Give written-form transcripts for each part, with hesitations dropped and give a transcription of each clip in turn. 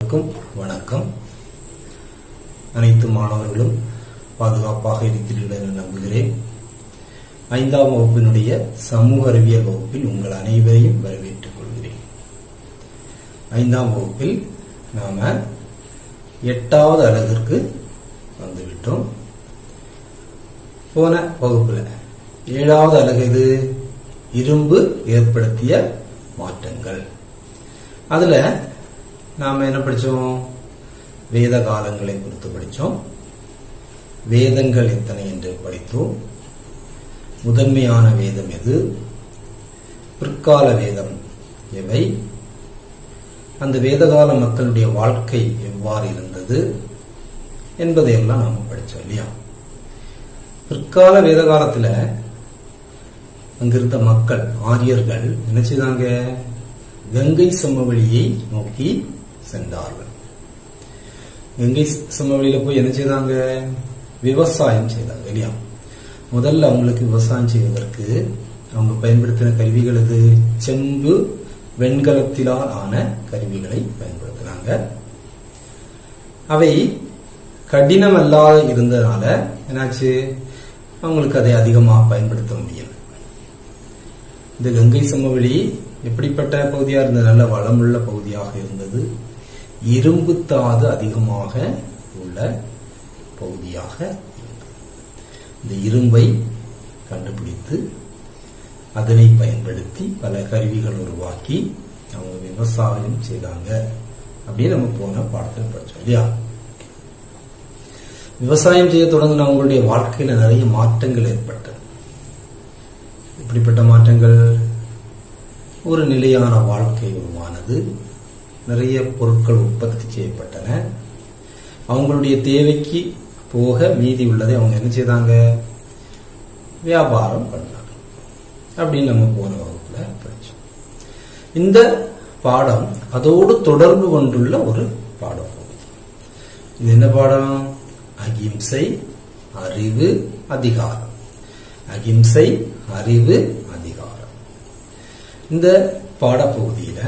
அனைவருக்கும் வணக்கம். அனைத்து மாணவர்களும் பாதுகாப்பாக இருக்கிறீர்கள் என நம்புகிறேன். 5ஆம் வகுப்பினுடைய சமூக அறிவியல் வகுப்பில் உங்கள் அனைவரையும் வரவேற்றுக் கொள்கிறேன். 5ஆம் வகுப்பில் நாம 8வது அலகிற்கு வந்துவிட்டோம். போன வகுப்புல 7வது அலகு இது இரும்பு ஏற்படுத்திய மாற்றங்கள். அதுல நாம என்ன படிச்சோம்? வேத காலங்களை குறித்து படிச்சோம். வேதங்கள் எத்தனை என்று படித்தோம். முதன்மையான வேதம் எது, பிற்கால வேதம் எவை, அந்த வேதகால மக்களுடைய வாழ்க்கை எவ்வாறு இருந்தது என்பதையெல்லாம் நாம படிச்சோம் இல்லையா? பிற்கால வேத காலத்துல அங்கிருந்த மக்கள் ஆரியர்கள் என்ன செய்தாங்க? கங்கை சமவெளியை நோக்கி சென்றார்கள். கங்கை சமவெளியில போய் என்ன செய்தாங்க? விவசாயம் செய்தாங்க இல்லையா? முதல்ல அவங்களுக்கு விவசாயம் செய்வதற்கு அவங்க பயன்படுத்தின கருவிகள் எது? செம்பு வெண்கலத்திலால் ஆன கருவிகளை பயன்படுத்தினாங்க. அவை கடினமல்லாத இருந்ததுனால என்னாச்சு? அவங்களுக்கு அதை அதிகமாக பயன்படுத்த முடியல. இந்த கங்கை சமவெளி எப்படிப்பட்ட பகுதியா இருந்தது? நல்ல வளமுள்ள பகுதியாக இருந்தது. இரும்பு தாது அதிகமாக உள்ள பகுதியாக இருந்தது. இந்த இரும்பை கண்டுபிடித்து அதனை பயன்படுத்தி பல கருவிகள் உருவாக்கி அவங்க விவசாயம் செய்தாங்க அப்படின்னு நம்ம போன பாடத்தில் படிச்சோம் இல்லையா? விவசாயம் செய்ய தொடங்கின அவங்களுடைய வாழ்க்கையில நிறைய மாற்றங்கள் ஏற்பட்டது. இப்படிப்பட்ட மாற்றங்கள், ஒரு நிலையான வாழ்க்கை உருவானது. நிறைய பொருட்கள் உற்பத்தி செய்யப்பட்டன. அவங்களுடைய தேவைக்கு போக மீதி உள்ளதை அவங்க என்ன செய்தாங்க? வியாபாரம் பண்ணாங்க அப்படின்னு நம்ம போன வகுப்புல படிச்சோம். இந்த பாடம் அதோடு தொடர்பு கொண்டுள்ள ஒரு பாடம். இது என்ன பாடம்? அகிம்சை, அறிவு, அதிகாரம். அகிம்சை, அறிவு, அதிகாரம். இந்த பாடப்பகுதியில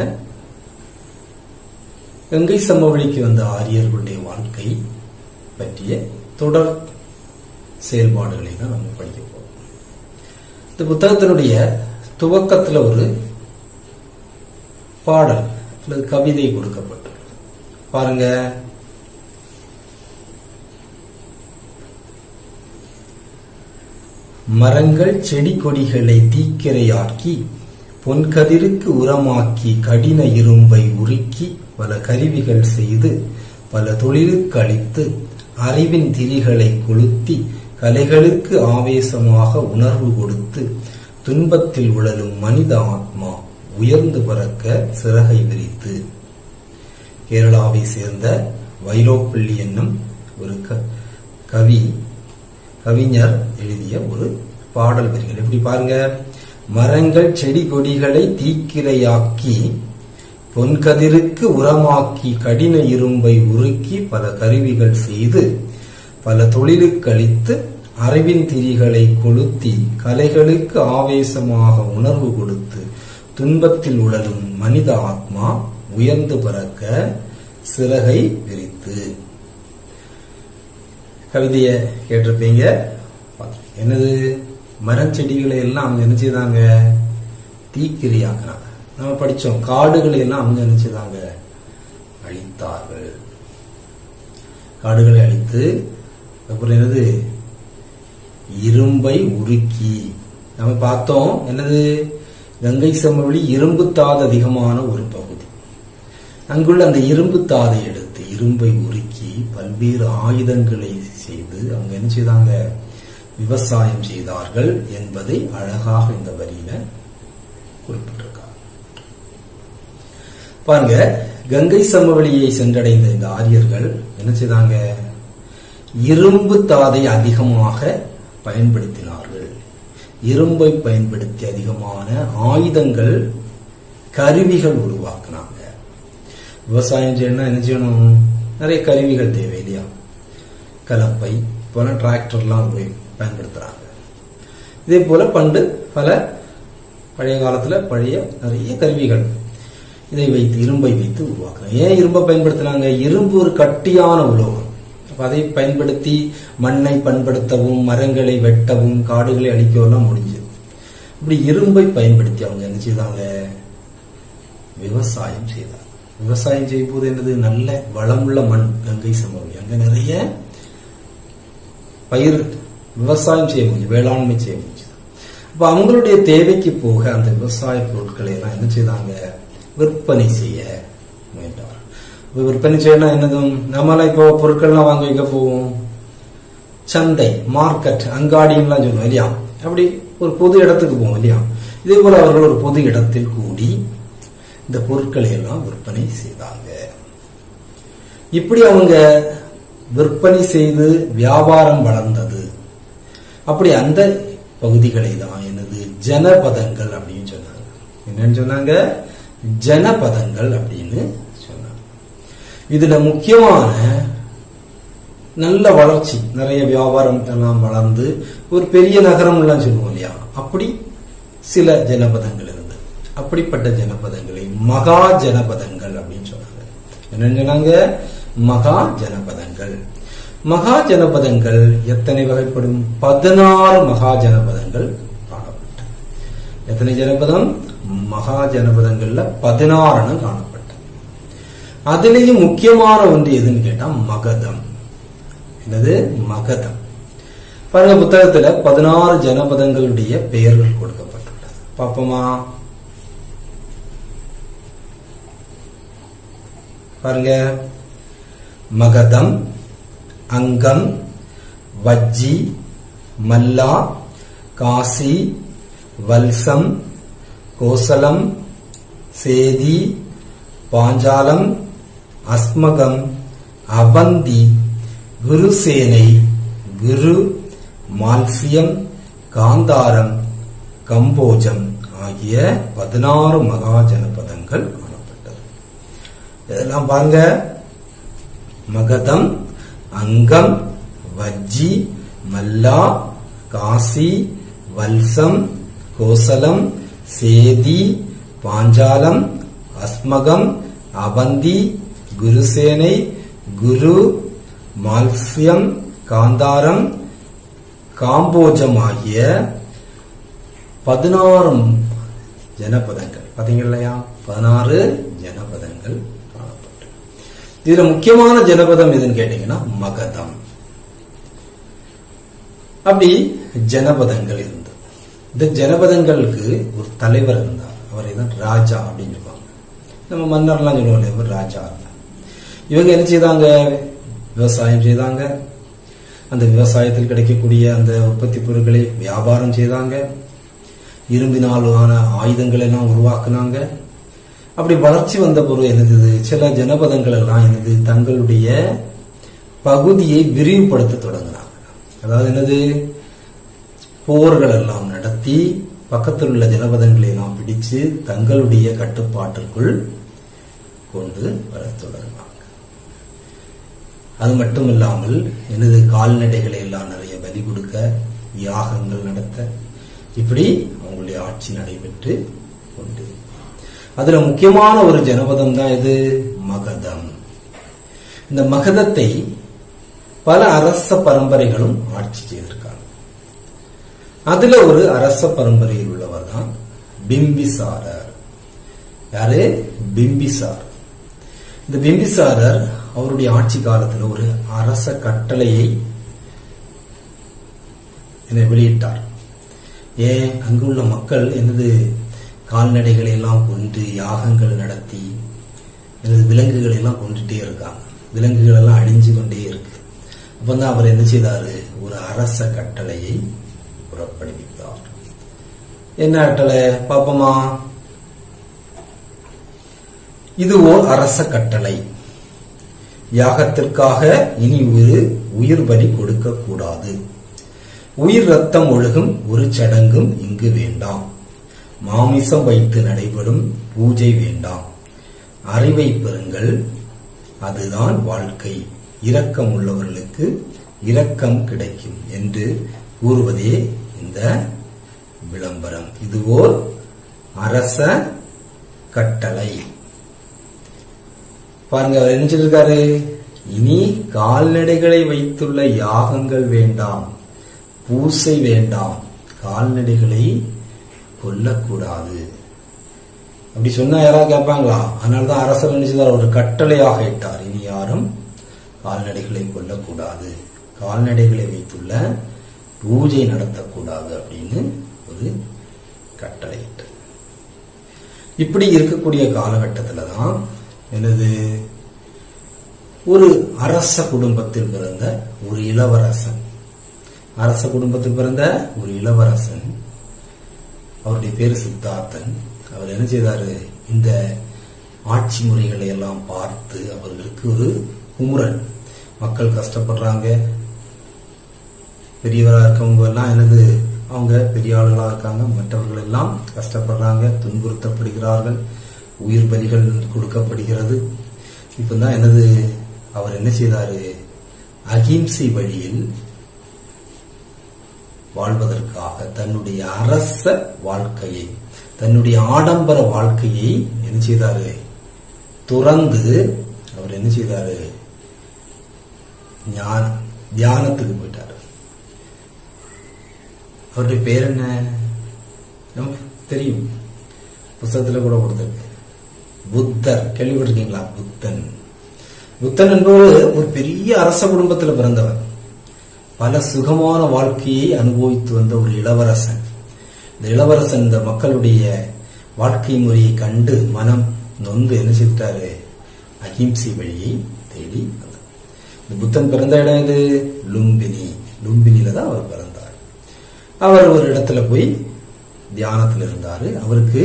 கங்கை சமவெளிக்கு வந்த ஆரியர்களுடைய வாழ்க்கை பற்றிய தொடர் செயல்பாடுகளை தான் நம்ம படிக்க போறோம். இந்த புத்தகத்தினுடைய துவக்கத்துல ஒரு பாடல் அல்லது கவிதை கொடுக்கப்பட்டு பாருங்க. மரங்கள் செடி கொடிகளை தீக்கிரையாக்கி பொன்கதிருக்கு உரமாக்கி கடின இரும்பை உருக்கி பல கருவிகள் செய்து பல தொழிலுக்கு அளித்து அறிவின் திரிகளை கொளுத்தி கலைகளுக்கு ஆவேசமாக உணர்வு கொடுத்து துன்பத்தில் உழலும் மனித ஆத்மா உயர்ந்து பறக்க சிறகை விரித்து. கேரளாவை சேர்ந்த வைலோப்பிள்ளி என்னும் ஒரு கவிஞர் எழுதிய ஒரு பாடல் வரிகள். எப்படி பாருங்க. மரங்கள் செடி கொடிகளை தீக்கிரையாக்கி பொன்கதிருக்கு உரமாக்கி கடின இரும்பை உருக்கி பல கருவிகள் செய்து பல தொழிலுக்கு அளித்து அறிவின் திரிகளை கொளுத்தி கலைகளுக்கு ஆவேசமாக உணர்வு கொடுத்து துன்பத்தில் உழலும் மனித ஆத்மா உயர்ந்து பறக்க சிறகை விரித்து. கவிதைய கேட்டிருப்பீங்க. என்னது? மரச்செடிகளை எல்லாம் அவங்க என்ன செய்தாங்க? தீக்கிரையாக்குறாங்க. நம்ம படிச்சோம். காடுகளை எல்லாம் அவங்க என்ன செய்தாங்க? அழித்தார்கள். காடுகளை அழித்து அப்புறம் என்னது? இரும்பை உருக்கி. நம்ம பார்த்தோம் என்னது? கங்கை சமவெளி இரும்பு தாது அதிகமான ஒரு பகுதி. அங்குள்ள அந்த இரும்பு தாதை எடுத்து இரும்பை உருக்கி பல்வேறு ஆயுதங்களை செய்து அவங்க என்ன செய்தாங்க? விவசாயம் செய்தார்கள் என்பதை அழகாக இந்த வரியில குறிப்பிட்டிருக்காங்க. பாருங்க. கங்கை சமவெளியை சென்றடைந்த இந்த ஆரியர்கள் என்ன செய்தாங்க? இரும்பு தாதை அதிகமாக பயன்படுத்தினார்கள். இரும்பை பயன்படுத்தி அதிகமான ஆயுதங்கள் கருவிகள் உருவாக்குனாங்க. விவசாயம் செய்யணும்னா என்ன செய்யணும்? நிறைய கருவிகள் தேவை இல்லையா? கலப்பை போல டிராக்டர்லாம் பயன்படுத்துறாங்க. இதே போல பண்டு பல பழைய காலத்துல பழைய நிறைய கருவிகள். இதை வைத்து இரும்பை வைத்து உருவாக்குறாங்க. ஏன் இரும்பை பயன்படுத்தினாங்க? இரும்பு ஒரு கட்டியான உலோகம். அதை பயன்படுத்தி மண்ணை பண்படுத்தவும், மரங்களை வெட்டவும், காடுகளை அழிக்கவும் முடிஞ்சது. இப்படி இரும்பை பயன்படுத்தி அவங்க என்ன செய்தாங்க? விவசாயம் செய்தாங்க. விவசாயம் செய்யும் போது என்னது? நல்ல வளமுள்ள மண், கங்கை சமவெளி, அங்க நிறைய பயிர் விவசாயம் செய்ய முடியும், வேளாண்மை செய்ய முடியும். அப்ப அவங்களுடைய தேவைக்கு போக அந்த விவசாய பொருட்களை எல்லாம் என்ன செய்தாங்க? விற்பனை செய்ய முயன்றார். விற்பனை செய்யணும் என்னதும், நம்மளாம் இப்போ பொருட்கள்லாம் வாங்க வைக்க போவோம், சந்தை, மார்க்கெட், அங்காடிலாம் சொல்லுவோம் இல்லையா? அப்படி ஒரு பொது இடத்துக்கு போவோம் இல்லையா? இதே போல அவர்கள் ஒரு பொது இடத்தில் கூடி இந்த பொருட்களை எல்லாம் விற்பனை செய்தாங்க. இப்படி அவங்க விற்பனை செய்து வியாபாரம் வளர்ந்தது. அப்படி அந்த பகுதிகளை தான் என்னது? ஜனபதங்கள் அப்படின்னு சொன்னாங்க. என்னன்னு சொன்னாங்க? ஜனபதங்கள் அப்படின்னு சொன்னாங்க. இதுல முக்கியமான நல்ல வளர்ச்சி, நிறைய வியாபாரம் எல்லாம் வளர்ந்து ஒரு பெரிய நகரம் எல்லாம் சொல்லுவோம் இல்லையா? அப்படி சில ஜனபதங்கள் இருந்து, அப்படிப்பட்ட ஜனபதங்களை மகா ஜனபதங்கள் அப்படின்னு சொன்னாங்க. என்னன்னு சொன்னாங்க? மகா ஜனபதங்கள். மகா ஜனபதங்கள் எத்தனை வகைப்படும்? 16 மகா ஜனபதங்கள் காணப்பட்டது. எத்தனை ஜனபதம்? மகா ஜனபதங்கள்ல 16 காணப்பட்டது. அதுலேயும் முக்கியமான ஒன்று எதுன்னு கேட்டா மகதம். என்னது? மகதம். பாருங்க, புத்தகத்துல 16 ஜனபதங்களுடைய பெயர்கள் கொடுக்கப்பட்டுள்ளது. பாப்போமா? பாருங்க, மகதம், அங்கம், வஜ்ஜி, மல்லா, காசி, வல்சம், கோசலம், சேதி, பாஞ்சாலம், அஸ்மகம், அவந்தி, குருசேனை, குரு, மால்சியம், காந்தாரம், கம்போஜம் ஆகிய 16 மகா ஜனபதங்கள் காணப்பட்டது. இதெல்லாம் பாருங்க, மகதம், அங்கம், வஜ்ஜி, மல்லா, காசி, வல்சம், கோசலம், சேதி, பாஞ்சாலம், அஸ்மகம், அவந்தி, குருசேனை, குரு, மால்சியம், காந்தாரம், காம்போஜம் ஆகிய 16 ஜனபதங்கள். பாத்தீங்களா இல்லையா? 16 ஜனபதங்கள் காணப்பட்டு. இதுல முக்கியமான ஜனபதம் எதுன்னு கேட்டீங்கன்னா மகதம். அப்படி ஜனபதங்கள் இருந்தது. இந்த ஜனபதங்களுக்கு ஒரு தலைவர் இருந்தார். அவரை தான் ராஜா அப்படின்னு சொல்லுவாங்க. நம்ம மன்னர்லாம் சொல்லுவாங்க, இவர் ராஜா. இவங்க என்ன செய்தாங்க? விவசாயம் செய்தாங்க. அந்த விவசாயத்தில் கிடைக்கக்கூடிய அந்த உற்பத்தி பொருட்களை வியாபாரம் செய்தாங்க. இரும்பினால் ஆன ஆயுதங்கள் எல்லாம் உருவாக்குனாங்க. அப்படி வளர்ச்சி வந்த பொருள் என்னது? சில ஜனபதங்கள் எல்லாம் என்னது? தங்களுடைய பகுதியை விரிவுபடுத்த தொடங்கினாங்க. அதாவது என்னது? போர்கள் எல்லாம் நடத்தி பக்கத்தில் உள்ள ஜனபதங்களை எல்லாம் பிடிச்சு தங்களுடைய கட்டுப்பாட்டிற்குள் கொண்டு வர தொடங்கினாங்க. அது மட்டும் இல்லாமல் எனது கால்நடைகளை எல்லாம் நிறைய பலி கொடுக்க, யாகங்கள் நடத்த, இப்படி அவங்களுடைய ஆட்சி நடைபெற்று கொண்டு, அதுல முக்கியமான ஒரு ஜனபதம் தான் இது மகதம். இந்த மகதத்தை பல அரச பரம்பரைகளும் ஆட்சி செய்திருக்காங்க. அதுல ஒரு அரச பரம்பரையில் உள்ளவர் தான் பிம்பிசாரர். யாரு? பிம்பிசார். இந்த பிம்பிசாரர் அவருடைய ஆட்சி காலத்தில் ஒரு அரச கட்டளையை வெளியிட்டார். ஏன்? அங்குள்ள மக்கள் எனது கால்நடைகளை எல்லாம் கொண்டு யாகங்கள் நடத்தி எனது விலங்குகளை எல்லாம் கொண்டுட்டே இருக்காங்க. விலங்குகள் எல்லாம் அழிஞ்சு கொண்டே இருக்கு. அப்பதான் அவர் என்ன செய்தாரு? ஒரு அரச கட்டளையை புறப்படுவித்தார். என்ன கட்டளை பாப்போமா? இது ஓர் அரச கட்டளை. யாகத்திற்காக இனி ஒரு உயிர் பலி கொடுக்க கூடாது. உயிர் ரத்தம் ஒழுகும் ஒரு சடங்கும் இங்கு வேண்டாம். மாமிசம் வைத்து நடைபெறும் பூஜை வேண்டாம். அறிவை பெறுங்கள், அதுதான் வாழ்க்கை. இரக்கம் உள்ளவர்களுக்கு இரக்கம் கிடைக்கும் என்று கூறுவதே இந்த விளம்பரம். இது ஓர் அரச கட்டளை. பாருங்க, அவர் என்ன சொல்லிருக்காரு, இனி கால்நடைகளை வைத்துள்ள யாகங்கள் வேண்டாம், பூசை வேண்டாம், கால்நடைகளை கொல்லக்கூடாது அப்படி சொன்னா யாராவது கேட்பாங்களா? அதனாலதான் அரசர் நினைச்சதார் ஒரு கட்டளையாக இட்டார், இனி யாரும் கால்நடைகளை கொல்லக்கூடாது, கால்நடைகளை வைத்துள்ள பூஜை நடத்தக்கூடாது அப்படின்னு ஒரு கட்டளை இட்டார். இப்படி இருக்கக்கூடிய காலகட்டத்தில் தான் எனது ஒரு அரச குடும்பத்தில் பிறந்த ஒரு இளவரசன், அரச குடும்பத்தில் பிறந்த ஒரு இளவரசன், அவருடைய பேர் சித்தார்த்தன். அவர் என்ன செய்தாரு, இந்த ஆட்சி முறைகளை எல்லாம் பார்த்து அவர்களுக்கு ஒரு குமுறல், மக்கள் கஷ்டப்படுறாங்க, பெரியவராக இருக்கவங்க எல்லாம் என்னது அவங்க பெரிய ஆளுகளாக இருக்காங்க, மற்றவர்கள் எல்லாம் கஷ்டப்படுறாங்க, துன்புறுத்தப்படுகிறார்கள், உயிர் பலிகள் கொடுக்கப்படுகிறது. இப்பதான் என்னது அவர் என்ன செய்தாரு, அகிம்சை வழியில் வாழ்வதற்காக தன்னுடைய அரச வாழ்க்கையை, தன்னுடைய ஆடம்பர வாழ்க்கையை என்ன செய்தாரு, துறந்து அவர் என்ன செய்தாரு, தியானத்துக்கு போயிட்டாரு. அவருடைய பேர் என்ன நமக்கு தெரியும், புத்தகத்துல கூட கொடுத்திருக்கு, புத்தர். கேள்விப்பட்டிருக்கீங்களா? புத்தன். புத்தன் என்பவர் ஒரு பெரிய அரச குடும்பத்தில் பிறந்தவர், பல சுகமான வாழ்க்கையை அனுபவித்து வந்த ஒரு இளவரசன். இந்த இளவரசன் இந்த மக்களுடைய வாழ்க்கை முறையை கண்டு மனம் நொந்து என்ன செய்தாரு, அகிம்சை வழியை தேடி வந்தார். இந்த புத்தன் பிறந்த இடம் இது லும்பினி. லும்பினியில தான் அவர் பிறந்தார். அவர் ஒரு இடத்துல போய் தியானத்தில் இருந்தாரு. அவருக்கு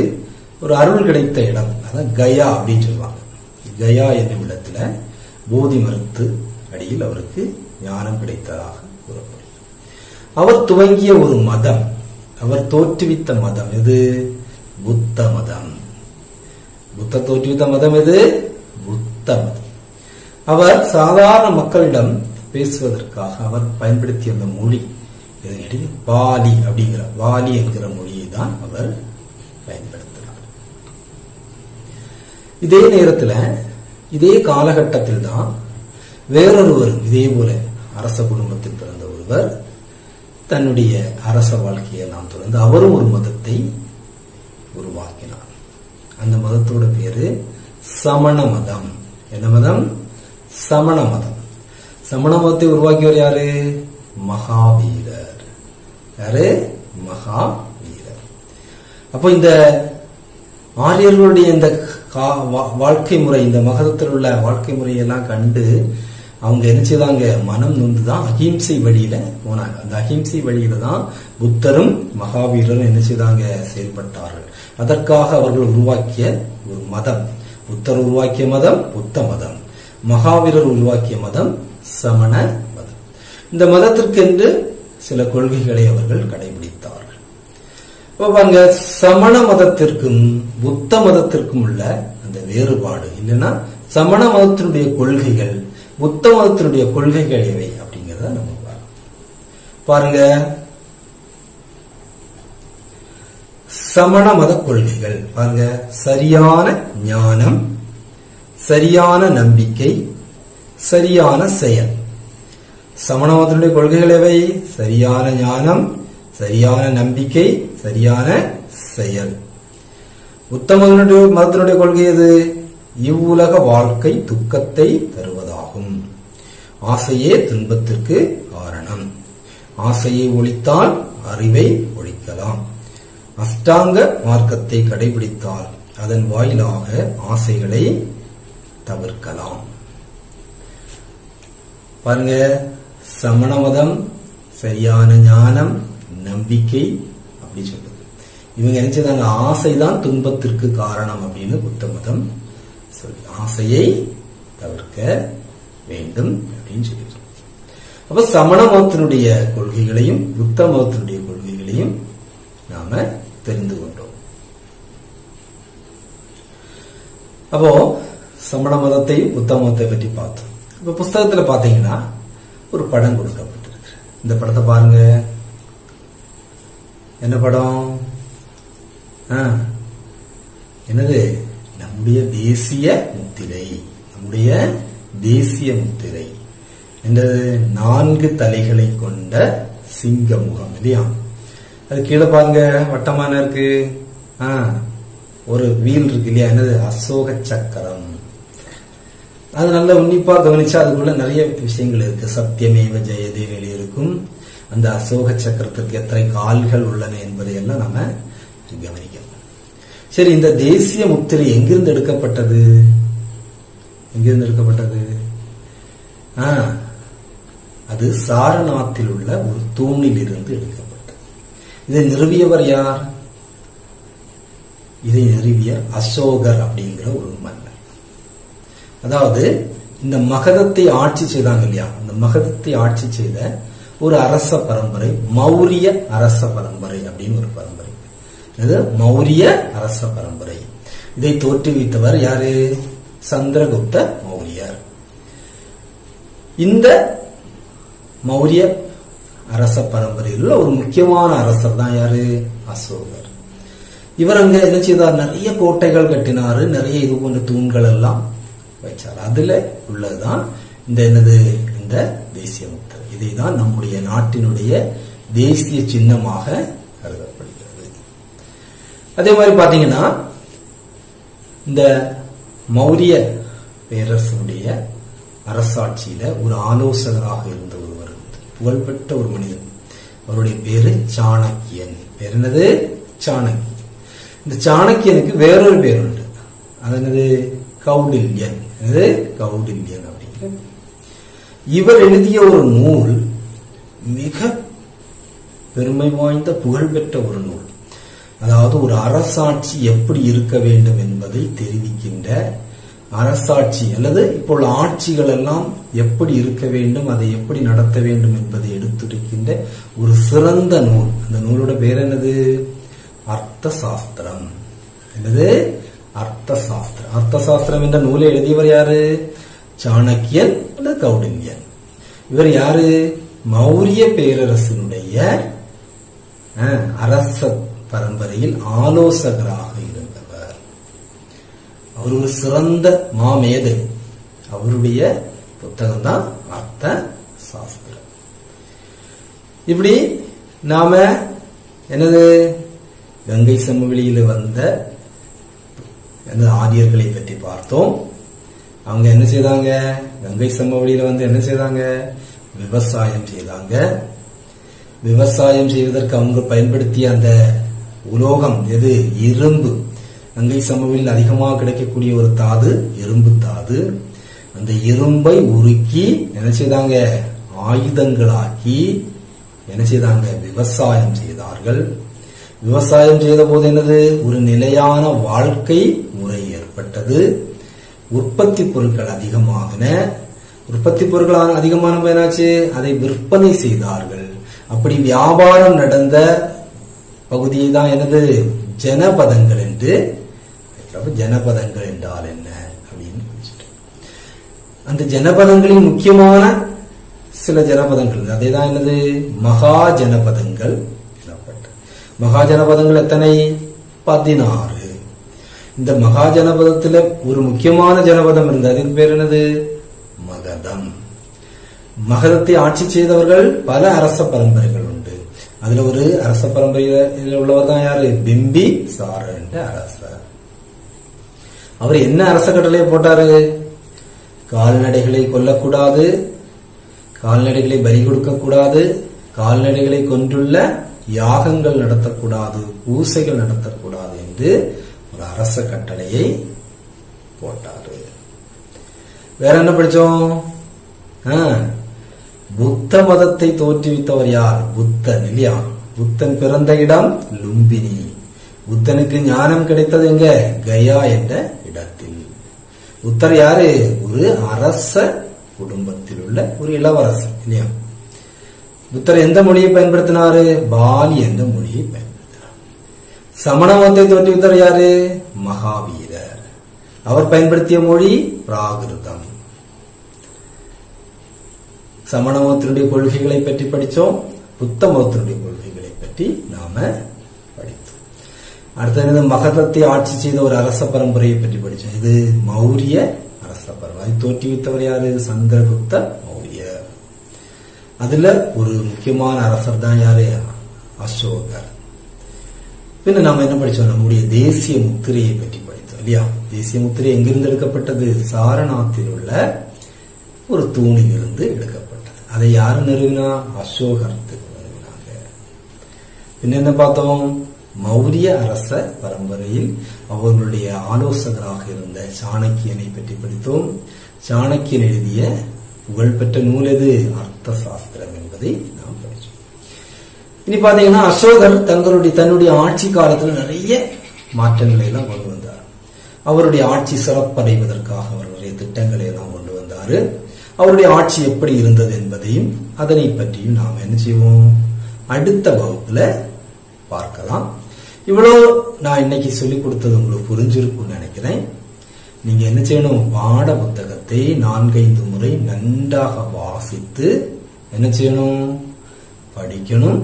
ஒரு அருள் கிடைத்த இடம், அதான் கயா அப்படின்னு சொல்லுவாங்க. கயா என்னும் இடத்துல போதி மரத்து அடியில் அவருக்கு ஞானம் கிடைத்ததாக கூறப்படுகிறது. அவர் துவங்கிய ஒரு மதம், அவர் தோற்றுவித்த மதம் எது? புத்த மதம். புத்தர் தோற்றுவித்த மதம் எது? புத்த மதம். அவர் சாதாரண மக்களிடம் பேசுவதற்காக அவர் பயன்படுத்திய அந்த மொழி பாலி அப்படிங்கிற, பாலி என்கிற மொழியை தான் அவர் பயன்படுத்தினார். இதே நேரத்தில் இதே காலகட்டத்தில் தான் வேறொருவர் இதே போல அரச குடும்பத்தில் பிறந்த ஒருவர் தன்னுடைய அரச வாழ்க்கையை நாம் தொடர்ந்து அவரும் ஒரு மதத்தை உருவாக்கினார். அந்த மதத்தோட பேரு சமண மதம். என்ன மதம்? சமண மதம். சமண மதத்தை உருவாக்கியவர் யாரு? மகாவீரர். யாரு? மகாவீரர். அப்போ இந்த ஆரியர்களுடைய இந்த வாழ்க்கை முறை, இந்த மகதத்தில் உள்ள வாழ்க்கை முறையெல்லாம் கண்டு அவங்க என்ன செய்தாங்க, மனம் நொந்துதான் அகிம்சை வழியில போனாங்க. அந்த அகிம்சை வழியில தான் புத்தரும் மகாவீரரும் என்ன செய்தாங்க, செயல்பட்டார்கள். அதற்காக அவர்கள் உருவாக்கிய ஒரு மதம், புத்தர் உருவாக்கிய மதம் புத்த மதம், மகாவீரர் உருவாக்கிய மதம் சமண மதம். இந்த மதத்திற்கென்று சில கொள்கைகளை அவர்கள் கடைபிடித்தார்கள். பாருங்க, சமண மதத்திற்கும் புத்த மதத்திற்கும் உள்ள அந்த வேறுபாடு இல்லைன்னா, சமண மதத்தினுடைய கொள்கைகள் புத்த மதத்தினுடைய கொள்கைகள் எவை அப்படிங்கிறத நம்ம பாருங்க. சமண மத கொள்கைகள் பாருங்க, சரியான ஞானம், சரியான நம்பிக்கை, சரியான செயல். சமண மதத்தினுடைய கொள்கைகள் எவை? சரியான ஞானம், சரியான நம்பிக்கை, சரியான செயல். புத்த மதத்தினுடைய கொள்கை எது? இவ்வுலக வாழ்க்கை துக்கத்தை தருவதாகும், ஆசையே துன்பத்திற்கு காரணம், ஆசையை ஒழித்தால் அறிவை ஒழிக்கலாம், அஷ்டாங்க மார்க்கத்தை கடைபிடித்தால் அதன் வாயிலாக ஆசைகளை தவிர்க்கலாம். பாருங்க, சமண மதம் சரியான ஞானம், நம்பிக்கை அப்படி சொல்லுது. இவங்க நினைச்சதாங்க ஆசைதான் துன்பத்திற்கு காரணம் அப்படின்னு புத்த மதம் சொல்லி ஆசையை தவிர்க்க வேண்டும் அப்படின்னு சொல்லி. அப்ப சமண மதத்தினுடைய கொள்கைகளையும் புத்த மதத்தினுடைய கொள்கைகளையும் நாம தெரிந்து கொண்டோம். அப்போ சமண மதத்தை புத்த மதத்தை பற்றி பார்த்தோம். இப்ப புஸ்தகத்துல பாத்தீங்கன்னா ஒரு படம் கொடுக்கப்பட்டிருக்கு. இந்த படத்தை பாருங்க. என்ன படம்? என்னது? நம்முடைய தேசிய முத்திரை. நம்முடைய தேசிய முத்திரை என்றது 4 தலைகளை கொண்ட சிங்க முகம் இல்லையா. அது கீழே பாருங்க வட்டமான இருக்கு. ஒரு வீல் இருக்கு இல்லையா, என்னது அசோக சக்கரம். அது நல்ல உன்னிப்பா கவனிச்சா அதுக்குள்ள நிறைய விஷயங்கள் இருக்கு. சத்தியமேவ ஜெயதே வெளியிருக்கும். அந்த அசோக சக்கரத்திற்கு எத்தனை கால்கள் உள்ளன என்பதை எல்லாம் நம்ம கவனிக்கணும். சரி, இந்த தேசிய முத்திரை எங்கிருந்து எடுக்கப்பட்டது? எங்கிருந்து எடுக்கப்பட்டது? அது சாரநாத்தில் உள்ள ஒரு தூணில் இருந்து எடுக்கப்பட்டது. இதை நிறுவியவர் யார்? இதை நிறுவிய அசோகர் அப்படிங்கிற ஒரு மன்னர். அதாவது இந்த மகதத்தை ஆட்சி செய்தாங்க இல்லையா, அந்த மகதத்தை ஆட்சி செய்த ஒரு அரச பரம்பரை மௌரிய அரச பரம்பரை அப்படின்னு ஒரு பரம்பரை. இது மௌரிய அரச பரம்பரை. இதை தோற்றுவித்தவர் யாரு? சந்திரகுப்த மௌரியர். இந்த மௌரிய அரச பரம்பரையில் ஒரு முக்கியமான அரசர் தான் யாரு? அசோகர். இவர் அங்க என்ன செய்தார்? நிறைய கோட்டைகள் கட்டினாரு, நிறைய இது போன்ற தூண்கள் எல்லாம் வச்சார். அதுல உள்ளதுதான் இந்த என்னது, இந்த தேசிய முத்திரை. இதைதான் நம்முடைய நாட்டினுடைய தேசிய சின்னமாக கருதப்படுகிறது. அதே மாதிரி பாத்தீங்கன்னா இந்த மௌரிய பேரரசனுடைய அரசாட்சியில ஒரு ஆலோசகராக இருந்த ஒருவர், புகழ்பெற்ற ஒரு மனிதன். அவருடைய பேரு சாணக்கியன். பேர் என்னது? சாணக்கியன். இந்த சாணக்கியனுக்கு வேறொரு பேர் உண்டு. அது என்னது? கௌடில்யன். கௌடில்யன் அப்படிங்கிற இவர் எழுதிய ஒரு நூல் மிக பெருமை வாய்ந்த புகழ்பெற்ற ஒரு நூல். அதாவது ஒரு அரசாட்சி எப்படி இருக்க வேண்டும் என்பதை தெரிவிக்கின்ற, அரசாட்சி அல்லது இப்போ ஆட்சிகள் எல்லாம் எப்படி இருக்க வேண்டும், அதை எப்படி நடத்த வேண்டும் என்பதை எடுத்துரைக்கின்ற ஒரு சிறந்த நூல். அந்த நூலோட பேர் என்னது? அர்த்த சாஸ்திரம். என்னது? அர்த்த சாஸ்திரம். அர்த்த சாஸ்திரம் என்ற நூலை எழுதியவர் யாரு? சாணக்கியன் அல்லது கௌடில்யன். இவர் யாரு? மௌரிய பேரரசினுடைய அரச பரம்பரையில் ஆலோசகராக இருந்தவர். அவர் ஒரு சிறந்த மாமேதை. அவருடைய புத்தகம் தான் அர்த்த சாஸ்திரம். இப்படி நாம என்னது, கங்கை சமவெளியில வந்த ஆரியர்களை பற்றி பார்த்தோம். அவங்க என்ன செய்தாங்க? கங்கை சமவெளியில வந்து என்ன செய்தாங்க? விவசாயம் செய்தாங்க. விவசாயம் செய்வதற்கு அவங்க பயன்படுத்திய அந்த உலோகம் எது? இரும்பு. கங்கை சமவெளியில் அதிகமாக கிடைக்கக்கூடிய ஒரு தாது இரும்பு தாது. அந்த இரும்பை உருக்கி என்ன செய்தாங்க? ஆயுதங்களாக்கி என்ன செய்தாங்க? விவசாயம் செய்தார்கள். விவசாயம் செய்த போது என்னது? ஒரு நிலையான வாழ்க்கை முறை ஏற்பட்டது. உற்பத்தி பொருட்கள் அதிகமாகின. உற்பத்தி பொருட்கள் அதிகமான என்னாச்சு? அதை விற்பனை செய்தார்கள். அப்படி வியாபாரம் நடந்த பகுதியை தான் என்னது? ஜனபதங்கள் என்று. ஜனபதங்கள் என்றால் என்ன அப்படின்னு அந்த ஜனபதங்களின் முக்கியமான சில ஜனபதங்கள், அதே தான் என்னது? மகா ஜனபதங்கள். மகா ஜனபதங்கள் எத்தனை? 16. இந்த மகா ஜனபதத்துல ஒரு முக்கியமான ஜனபதம் இருந்தது. அதுக்கு பேர் என்னது? மகதம். மகதத்தை ஆட்சி செய்தவர்கள் பல அரச பரம்பரைகள் உண்டு. அதுல ஒரு அரச பரம்பரையில் உள்ளவர் தான் யாரு? பிம்பி சார என்ற அரசர். அவர் என்ன அரச கட்டளையை போட்டாரு? கால்நடைகளை கொல்லக்கூடாது, கால்நடைகளை பலி கொடுக்க கூடாது, கால்நடைகளை கொண்டுள்ள யாகங்கள் நடத்தக்கூடாது, பூசைகள் நடத்தக்கூடாது என்று ஒரு அரச கட்டளையை போட்டாரு. வேற என்ன படிச்சோம்? புத்த மதத்தை தோற்றுவித்தவர் யார்? புத்தன் இல்லையா? புத்தன் பிறந்த இடம் லும்பினி. புத்தனுக்கு ஞானம் கிடைத்தது எங்க? கயா என்ற இடத்தில். புத்தர் யாரு? ஒரு அரச குடும்பத்தில் உள்ள ஒரு இளவரசர் இல்லையா? புத்தர் எந்த மொழியை பயன்படுத்தினாரு? பாலி என்ற மொழியை பயன்படுத்தினார். சமண மதத்தை தோற்றுவித்தவர் யாரு? மகாவீரர். அவர் பயன்படுத்திய மொழி பிராகிருதம். சமண மதத்தினுடைய கொள்கைகளை பற்றி படித்தோம். புத்த மதத்தினுடைய கொள்கைகளை பற்றி நாம படித்தோம். அடுத்தது மகதத்தை ஆட்சி செய்த ஒரு அரச பரம்பரையை பற்றி படித்தோம். இது மௌரிய அரச அரச பரம்பரை. அதை தோற்றுவித்தவர் யாரு? சந்திரகுப்த மௌரியர். அதுல ஒரு முக்கியமான அரசர் தான் யாரு? அசோகர். பின்ன நாம என்ன படிச்சோம்? நம்முடைய தேசிய முத்திரையை பற்றி படித்தோம் இல்லையா? தேசிய முத்திரை எங்கிருந்து எடுக்கப்பட்டது? சாரநாத்தில் உள்ள ஒரு தூணில் இருந்து எடுக்கப்பட்டது. அதை யாரு நிறுவினா? அசோகர் நிறுவினாங்க. பின்ன என்ன பார்த்தோம்? மௌரிய அரச பரம்பரையில் அவர்களுடைய ஆலோசகராக இருந்த சாணக்கியனை பற்றி படித்தோம். சாணக்கியன் எழுதிய புகழ்பெற்ற நூல் எது? அர்த்த சாஸ்திரம் என்பதை நாம் படித்தோம். இனி பாத்தீங்கன்னா அசோகர் தன்னுடைய ஆட்சி காலத்துல நிறைய மாற்றங்களை எல்லாம் கொண்டு வந்தார். அவருடைய ஆட்சி சிறப்படைவதற்காக அவர் நிறைய திட்டங்களை எல்லாம் கொண்டு வந்தாரு. அவருடைய ஆட்சி எப்படி இருந்தது என்பதையும் அதனை பற்றியும் நாம் என்ன செய்வோம்? அடுத்த வகுப்புல பார்க்கலாம். இவ்வளவு நான் இன்னைக்கு சொல்லிக் கொடுத்தது உங்களுக்கு புரிஞ்சிருக்கும்னு நினைக்கிறேன். நீங்க என்ன செய்யணும்? பாட புத்தகத்தை 4-5 முறை நன்றாக வாசித்து என்ன செய்யணும்? படிக்கணும்.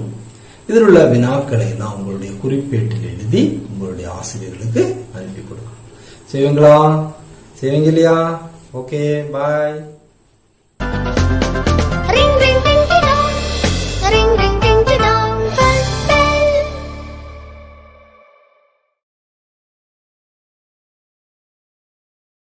இதில் உள்ள வினாக்களை எல்லாம் உங்களுடைய குறிப்பேட்டில் எழுதி உங்களுடைய ஆசிரியர்களுக்கு அனுப்பி கொடுக்கணும். செய்வீங்களா? செய்வீங்க இல்லையா? ஓகே, பாய்.